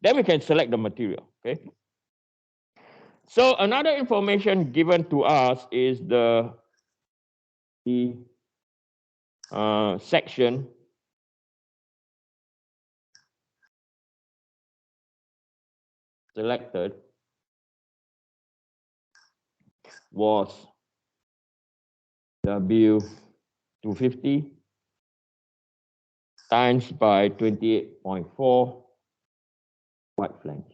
Then we can select the material. Okay. So another information given to us is the section selected was W250 times by 28.4 white flange.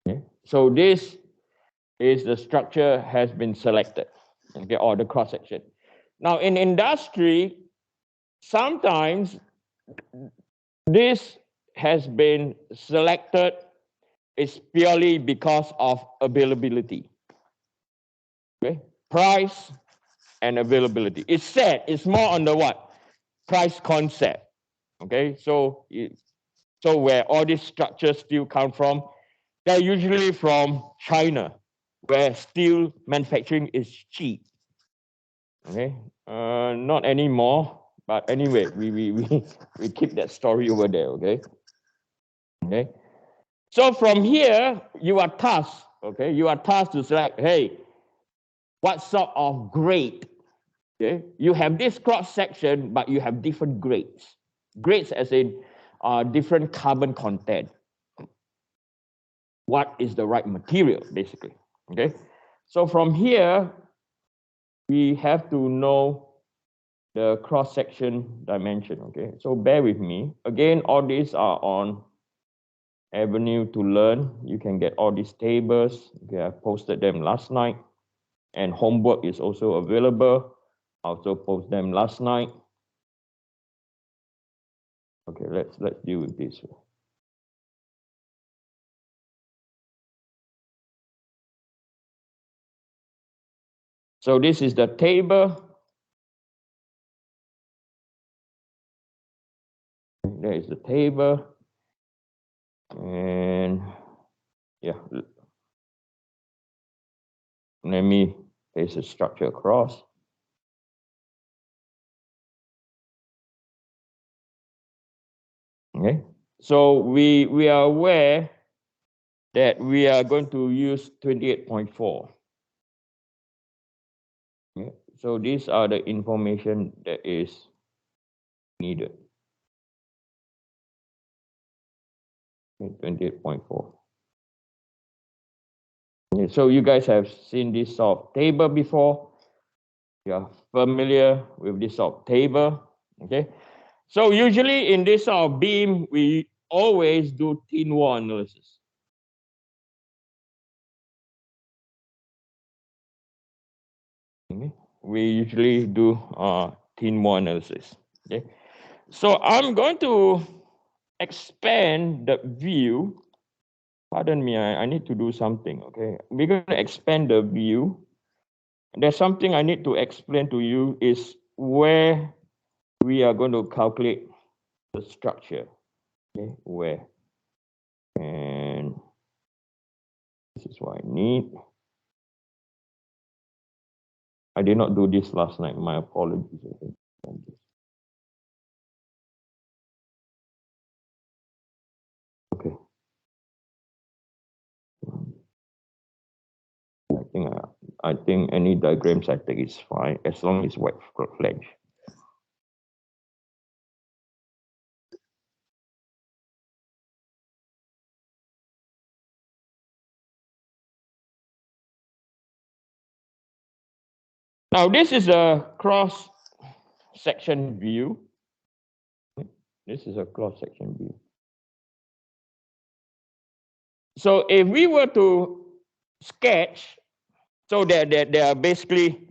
Okay. So this is the structure has been selected, okay, or the cross section. Now in industry, sometimes this has been selected is purely because of availability. Okay, price and availability. It's said it's more on the what? Price concept. Okay, so where all these structures still come from, they're usually from China, where steel manufacturing is cheap. Okay, not anymore, but anyway, we keep that story over there. Okay, okay. So from here, you are tasked. Okay, you are tasked to select. Hey, what sort of grade? Okay, you have this cross section, but you have different grades. Grades as in different carbon content. What is the right material, basically? Okay, so from here, we have to know the cross section dimension. Okay, so bear with me. Again, all these are on Avenue to Learn. You can get all these tables. Okay, I posted them last night, and homework is also available. I also posted them last night. Okay, let's deal with this. So this is the table. There is the table, and yeah, let me place the structure across. Okay, so we are aware that we are going to use 28.4. Okay, so these are the information that is needed. 28.4. Okay, so you guys have seen this sort of table before. You are familiar with this sort of table. Okay, so usually in this sort of beam, we always do thin wall analysis. Okay, we usually do thin wall analysis. Okay, so I'm going to expand the view. Pardon me, I need to do something. Okay, we're going to expand the view. There's something I need to explain to you is where we are going to calculate the structure. Okay, where? And this is what I need. I did not do this last night. My apologies. Okay. I think any diagrams I take is fine as long as white flange. Now this is a cross section view. This is a cross section view. So if we were to sketch, so there are basically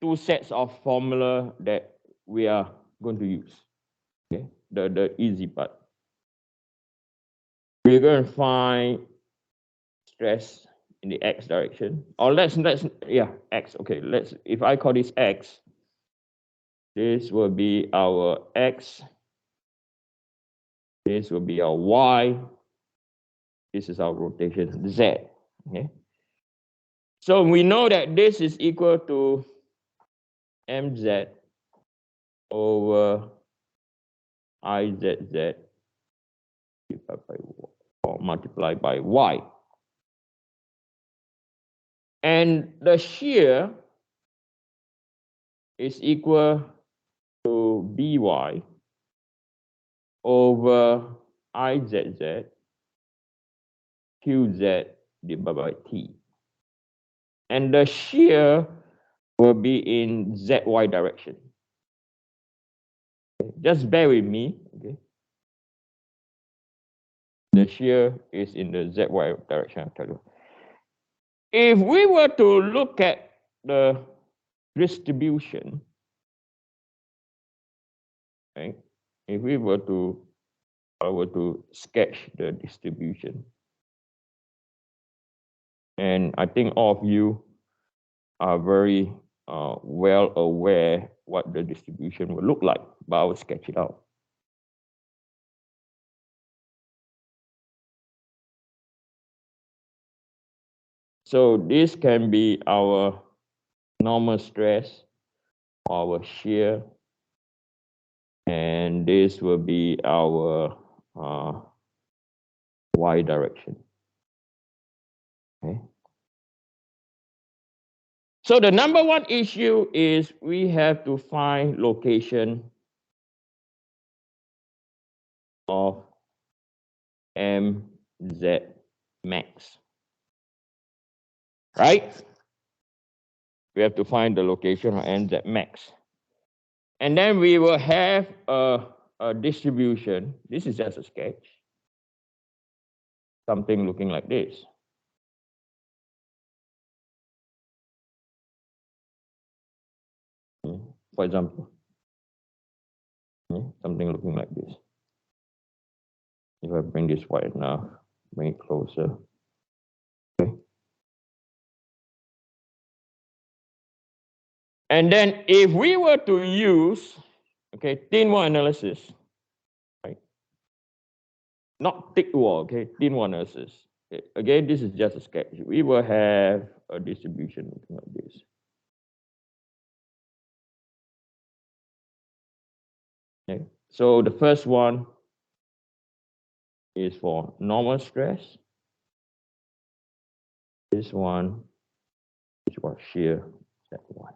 two sets of formula that we are going to use. Okay, the easy part. We're going to find stress in the x direction. Or let's yeah, x. Okay, if I call this x, this will be our x. This will be our y. This is our rotation z. Okay. So we know that this is equal to mz over IZZ divided by or multiplied by Y. And the shear is equal to BY over IZZ QZ divided by T. And the shear will be in ZY direction. Just bear with me. Okay. The shear is in the ZY direction, I'll tell you. If we were to look at the distribution, right? If we were to, I were to sketch the distribution, and I think all of you are very well aware what the distribution will look like, but I will sketch it out. So this can be our normal stress, our shear, and this will be our Y direction. Okay. So the number one issue is we have to find location of MZ max. Right? We have to find the location of MZ max. And then we will have a distribution. This is just a sketch. Something looking like this. For example, something looking like this. If I bring this wide enough, bring it closer. Okay. And then if we were to use, okay, thin wall analysis, right? Not thick wall, okay, thin wall analysis. Okay. Again, this is just a sketch. We will have a distribution looking like this. Okay. So the first one is for normal stress. This one is for shear, that one.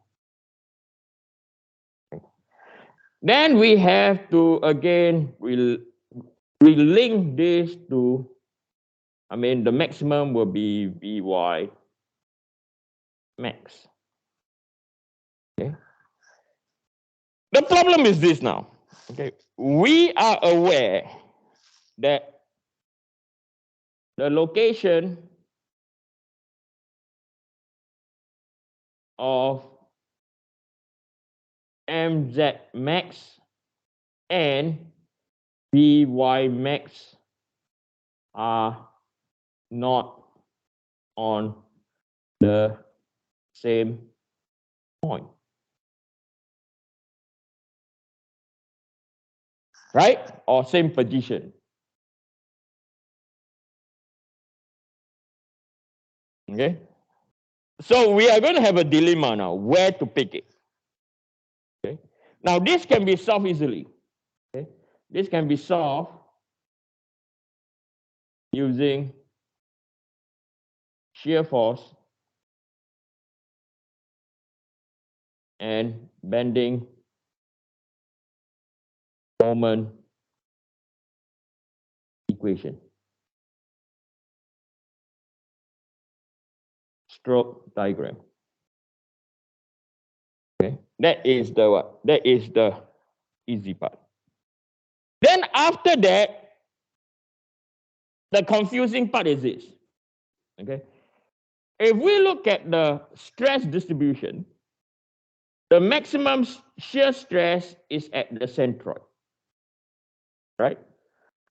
Okay. Then we have to, again, we link this to, I mean, the maximum will be Vy max. Okay. The problem is this now. Okay. We are aware that the location of MZ max and Vy max are not on the same point. Right? Or same position. Okay? So we are going to have a dilemma now, where to pick it. Okay? Now this can be solved easily. Okay? This can be solved using shear force and bending moment equation. Stroke diagram. Okay, that is the what? That is the easy part. Then after that, the confusing part is this. Okay, if we look at the stress distribution, the maximum shear stress is at the centroid, right?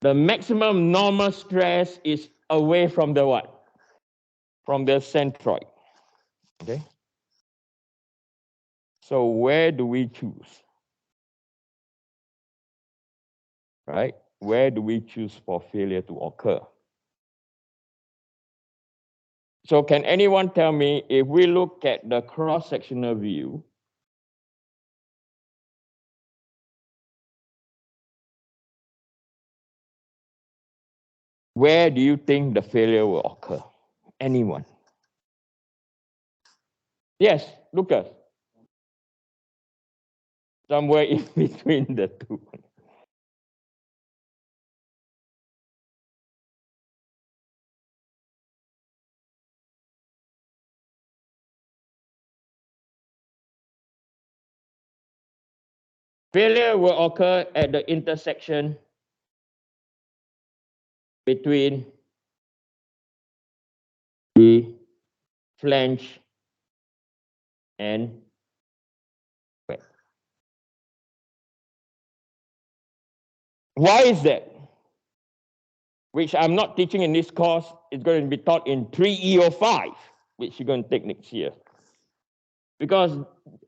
The maximum normal stress is away from the what? From the centroid. Okay. So where do we choose? Right? Where do we choose for failure to occur? So can anyone tell me, if we look at the cross-sectional view, where do you think the failure will occur? Anyone? Yes, Lucas. Somewhere in between the two. Failure will occur at the intersection between the flange and wet. Why is that? Which I'm not teaching in this course. It's going to be taught in 3E05, which you're going to take next year. Because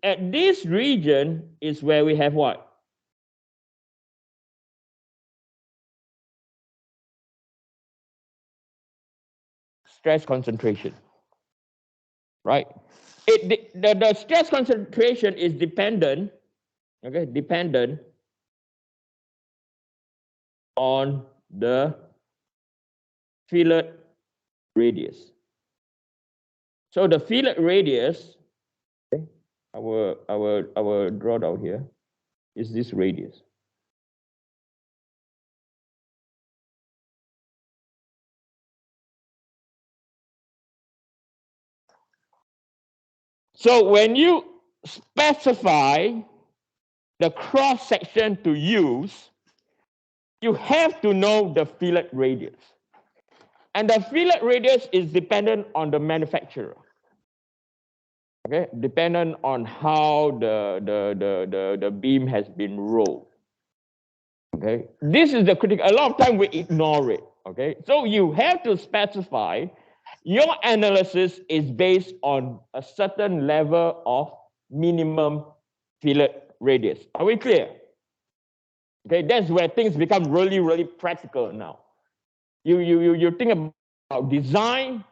at this region is where we have what? Stress concentration, right? The stress concentration is dependent, okay, dependent on the fillet radius. So the fillet radius, okay, I will draw down here, is this radius. So when you specify the cross section to use, you have to know the fillet radius. And the fillet radius is dependent on the manufacturer. Okay, dependent on how the beam has been rolled. Okay, this is the critical. A lot of time we ignore it. Okay, so you have to specify your analysis is based on a certain level of minimum fillet radius. Are we clear? Okay, that's where things become really, really practical now. You think about design,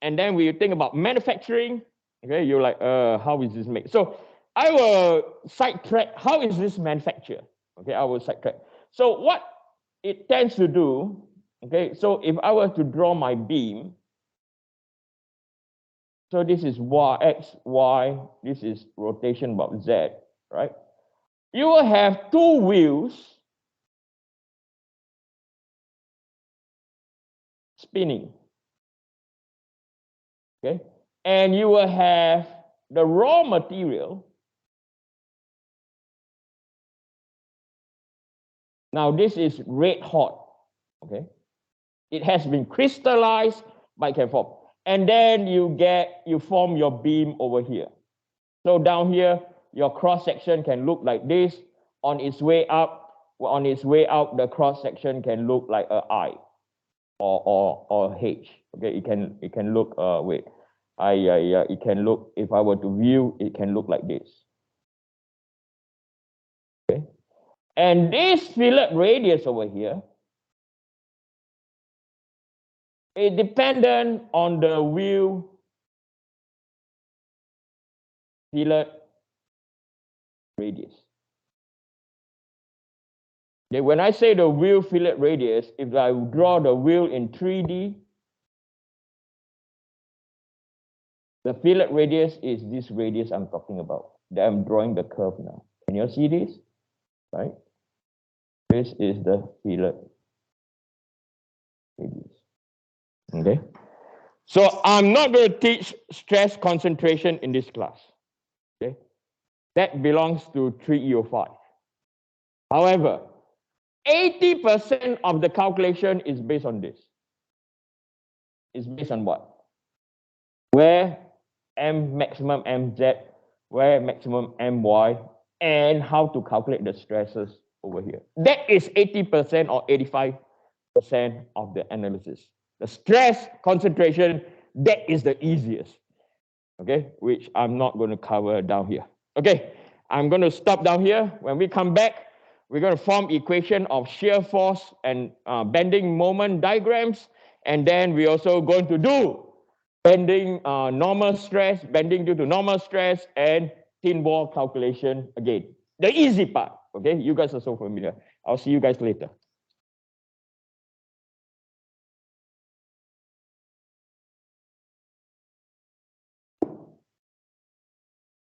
and then when you think about manufacturing, okay, you're like, how is this made? So I will sidetrack, how is this manufactured? Okay, I will sidetrack. So what it tends to do, okay, so if I were to draw my beam, so this is y, x, y, this is rotation about z, right? You will have two wheels spinning, okay? And you will have the raw material. Now this is red hot, okay? It has been crystallized by can form. And then you form your beam over here. So down here, your cross section can look like this. On its way up, the cross section can look like a I or H. Okay, it can look it can look, if I were to view, it can look like this. Okay, and this fillet radius over here, it dependent on the wheel fillet radius. Okay, when I say the wheel fillet radius, if I draw the wheel in 3D, the fillet radius is this radius I'm talking about. That I'm drawing the curve now. Can you see this? Right? This is the fillet radius. Okay. So I'm not going to teach stress concentration in this class. Okay. That belongs to 3E05. However, 80% of the calculation is based on this. It's based on what? Where M maximum MZ, where maximum MY, and how to calculate the stresses over here. That is 80% or 85% of the analysis. The stress concentration, that is the easiest, okay, which I'm not going to cover down here. Okay, I'm going to stop down here. When we come back, we're going to form equation of shear force and bending moment diagrams, and then we're also going to do bending normal stress, bending due to normal stress, and thin wall calculation again. The easy part, okay? You guys are so familiar. I'll see you guys later.